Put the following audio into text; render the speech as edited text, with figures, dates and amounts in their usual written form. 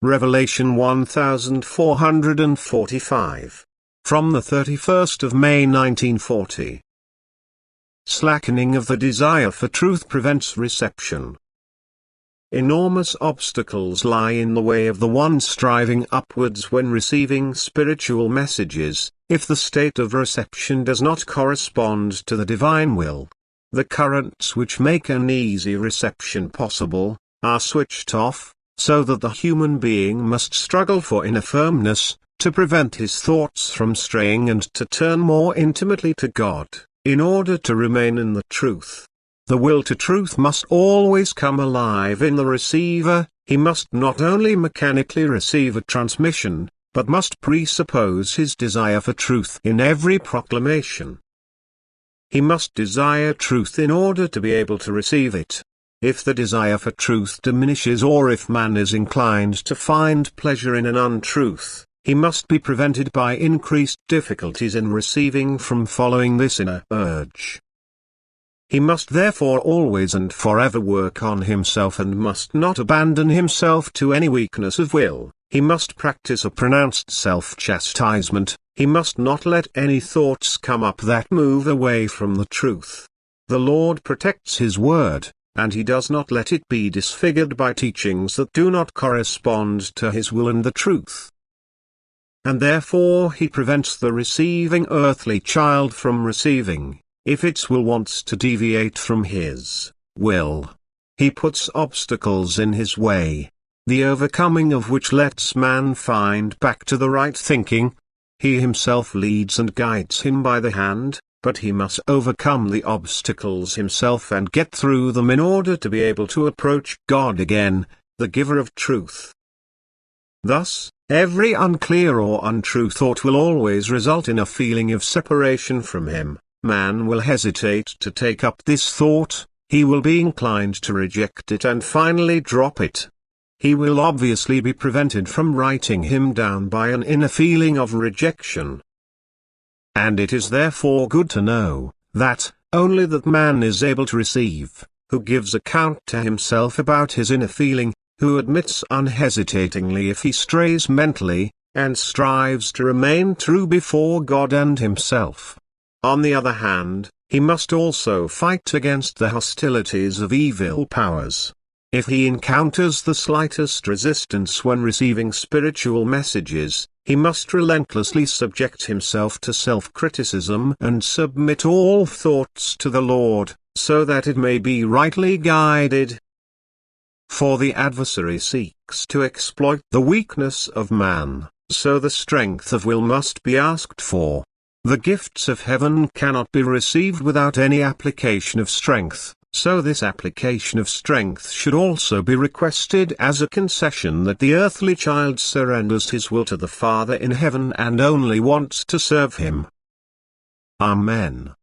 Revelation 1445. From the 31st of May 1940. Slackening of the desire for truth prevents reception. Enormous obstacles lie in the way of the one striving upwards when receiving spiritual messages, if the state of reception does not correspond to the divine will. The currents which make an easy reception possible, are switched off, so that the human being must struggle for inner firmness, to prevent his thoughts from straying and to turn more intimately to God, in order to remain in the truth. The will to truth must always come alive in the receiver. He must not only mechanically receive a transmission, but must presuppose his desire for truth in every proclamation. He must desire truth in order to be able to receive it. If the desire for truth diminishes, or if man is inclined to find pleasure in an untruth, he must be prevented by increased difficulties in receiving from following this inner urge. He must therefore always and forever work on himself and must not abandon himself to any weakness of will. He must practice a pronounced self-chastisement. He must not let any thoughts come up that move away from the truth. The Lord protects His word, and He does not let it be disfigured by teachings that do not correspond to His will and the truth. And therefore He prevents the receiving earthly child from receiving, if its will wants to deviate from His will. He puts obstacles in his way, the overcoming of which lets man find back to the right thinking. He himself leads and guides him by the hand, but he must overcome the obstacles himself and get through them in order to be able to approach God again, the giver of truth. Thus, every unclear or untrue thought will always result in a feeling of separation from Him. Man will hesitate to take up this thought, he will be inclined to reject it and finally drop it. He will obviously be prevented from writing him down by an inner feeling of rejection. And it is therefore good to know, that, only that man is able to receive, who gives account to himself about his inner feeling, who admits unhesitatingly if he strays mentally, and strives to remain true before God and himself. On the other hand, he must also fight against the hostilities of evil powers. If he encounters the slightest resistance when receiving spiritual messages, he must relentlessly subject himself to self-criticism and submit all thoughts to the Lord, so that it may be rightly guided. For the adversary seeks to exploit the weakness of man, so the strength of will must be asked for. The gifts of heaven cannot be received without any application of strength, so this application of strength should also be requested as a concession that the earthly child surrenders his will to the Father in heaven and only wants to serve Him. Amen.